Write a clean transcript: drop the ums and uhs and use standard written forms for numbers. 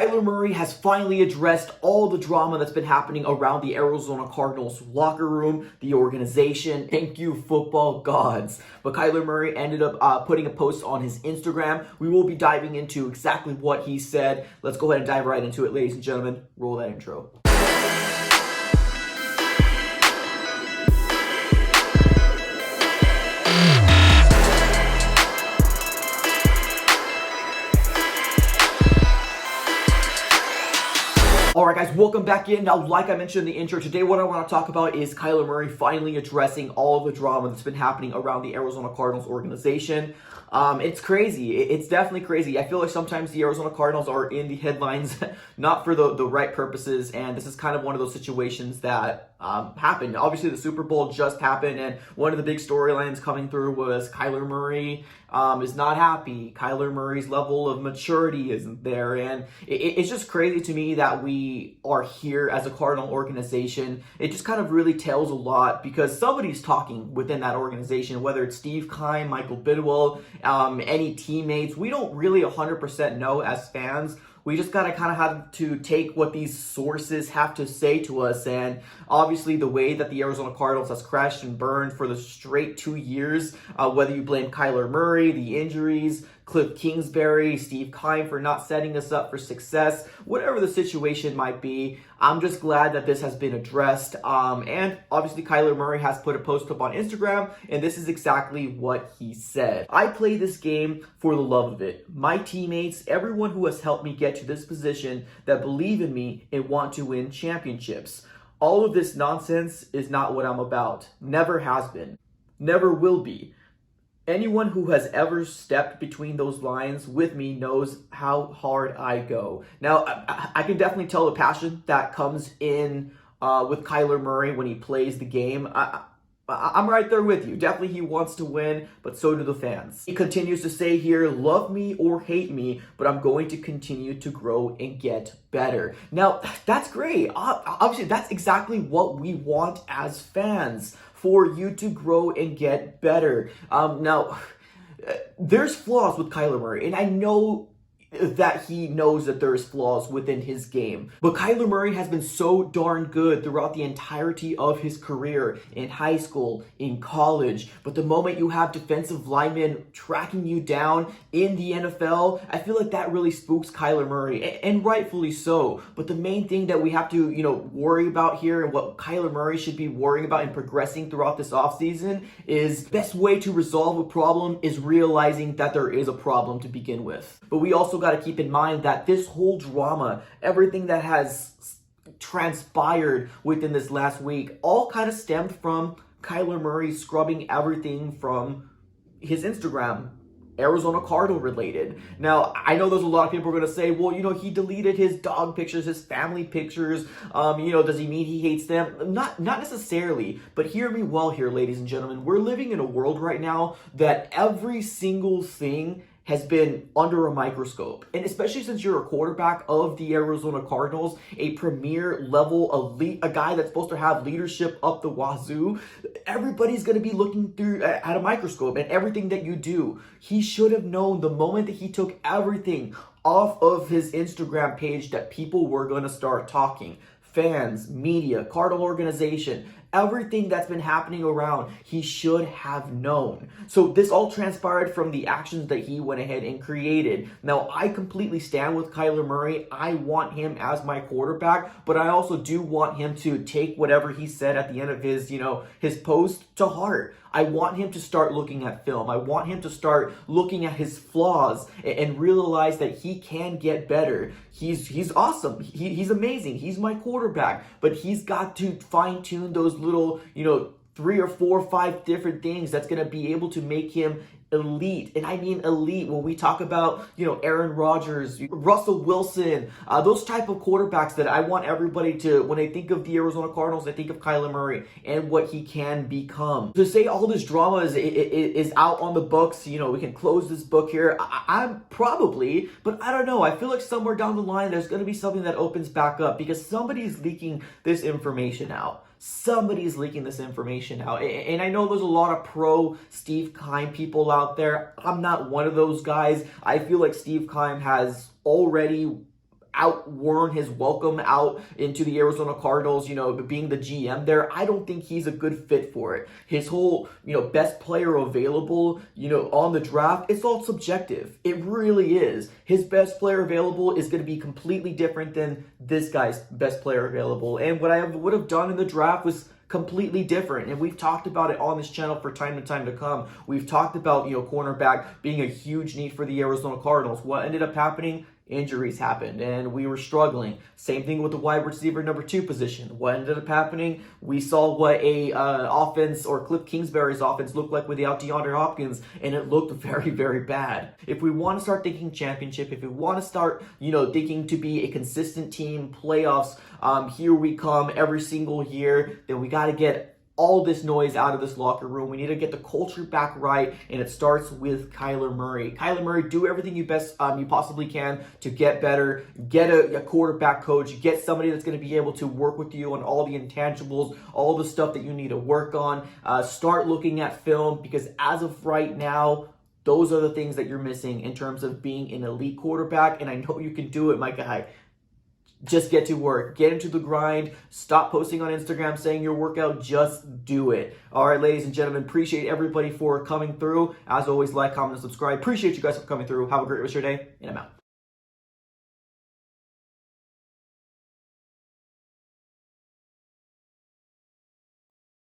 Kyler Murray has finally addressed all the drama that's been happening around the Arizona Cardinals locker room, the organization. Thank you, football gods. But Kyler Murray ended up putting a post on his Instagram. We will be diving into exactly what he said. Let's go ahead and dive right into it, ladies and gentlemen. Roll that intro. Alright guys, welcome back in. Now, like I mentioned in the intro, today what I want to talk about is Kyler Murray finally addressing all the drama that's been happening around the Arizona Cardinals organization. It's crazy. It's definitely crazy. I feel like sometimes the Arizona Cardinals are in the headlines not for the right purposes, and this is kind of one of those situations that happened. Obviously, the Super Bowl just happened, and one of the big storylines coming through was Kyler Murray is not happy. Kyler Murray's level of maturity isn't there, and it's just crazy to me that we are here as a Cardinal organization. It just kind of really tells a lot because somebody's talking within that organization, whether it's Steve Keim, Michael Bidwell, any teammates. We don't really 100% know as fans. We just gotta kind of have to take what these sources have to say to us. And obviously the way that the Arizona Cardinals has crashed and burned for the straight 2 years, whether you blame Kyler Murray, the injuries, Cliff Kingsbury, Steve Keim for not setting us up for success, whatever the situation might be, I'm just glad that this has been addressed. And obviously Kyler Murray has put a post up on Instagram, and this is exactly what he said. I play this game for the love of it. My teammates, everyone who has helped me get to this position that believe in me and want to win championships. All of this nonsense is not what I'm about. Never has been. Never will be. Anyone who has ever stepped between those lines with me knows how hard I go. Now, I can definitely tell the passion that comes in with Kyler Murray when he plays the game. I'm right there with you. Definitely he wants to win, but so do the fans. He continues to say here, love me or hate me, but I'm going to continue to grow and get better. Now, that's great. Obviously, that's exactly what we want as fans, for you to grow and get better. Now, there's flaws with Kyler Murray, and I know that he knows that there's flaws within his game. But Kyler Murray has been so darn good throughout the entirety of his career, in high school, in college. But the moment you have defensive linemen tracking you down in the NFL, I feel like that really spooks Kyler Murray, and rightfully so. But the main thing that we have to, worry about here, and what Kyler Murray should be worrying about and progressing throughout this offseason, is the best way to resolve a problem is realizing that there is a problem to begin with. But we also got to keep in mind that this whole drama, everything that has transpired within this last week, all kind of stemmed from Kyler Murray scrubbing everything from his Instagram, Arizona Cardinal related. Now, I know there's a lot of people are going to say, well, he deleted his dog pictures, his family pictures. Does he mean he hates them? Not necessarily, but hear me well here, ladies and gentlemen. We're living in a world right now that every single thing has been under a microscope. And especially since you're a quarterback of the Arizona Cardinals, a premier level elite, a guy that's supposed to have leadership up the wazoo, everybody's going to be looking through at a microscope and everything that you do. He should have known the moment that he took everything off of his Instagram page that people were going to start talking. Fans, media, Cardinal organization, everything that's been happening around, he should have known. So this all transpired from the actions that he went ahead and created. Now, I completely stand with Kyler Murray. I want him as my quarterback, but I also do want him to take whatever he said at the end of his, his post to heart. I want him to start looking at film. I want him to start looking at his flaws and realize that he can get better. He's awesome. He's amazing. He's my quarterback, but he's got to fine tune those little, 3 or 4 or 5 different things that's going to be able to make him elite. And I mean elite when we talk about, Aaron Rodgers, Russell Wilson, those type of quarterbacks that I want everybody to, when they think of the Arizona Cardinals, they think of Kyler Murray and what he can become. To say all this drama is out on the books, we can close this book here. I'm probably, but I don't know. I feel like somewhere down the line, there's going to be something that opens back up because somebody's leaking this information out. Somebody's leaking this information out. And I know there's a lot of pro Steve Keim people out there. I'm not one of those guys. I feel like Steve Keim has already outworn his welcome out into the Arizona Cardinals, being the GM there. I don't think he's a good fit for it. His whole, best player available, on the draft, it's all subjective. It really is. His best player available is going to be completely different than this guy's best player available. And what I would have done in the draft was completely different. And we've talked about it on this channel for time and time to come. We've talked about, cornerback being a huge need for the Arizona Cardinals. What ended up happening? Injuries happened and we were struggling. Same thing with the wide receiver number 2 position. What ended up happening? We saw what a offense, or Cliff Kingsbury's offense, looked like without DeAndre Hopkins, and it looked very, very bad. If we want to start thinking championship, if we want to start, thinking to be a consistent team, playoffs, here we come every single year, then we got to get all this noise out of this locker room. We need to get the culture back right, and it starts with Kyler Murray. Kyler Murray, do everything you possibly can to get better, get a quarterback coach, get somebody that's going to be able to work with you on all the intangibles, all the stuff that you need to work on. Start looking at film, because as of right now, those are the things that you're missing in terms of being an elite quarterback, and I know you can do it, my guy. Just get to work. Get into the grind. Stop posting on Instagram saying your workout. Just do it. All right, ladies and gentlemen, appreciate everybody for coming through. As always, like, comment, and subscribe. Appreciate you guys for coming through. Have a great rest of your day, and I'm out.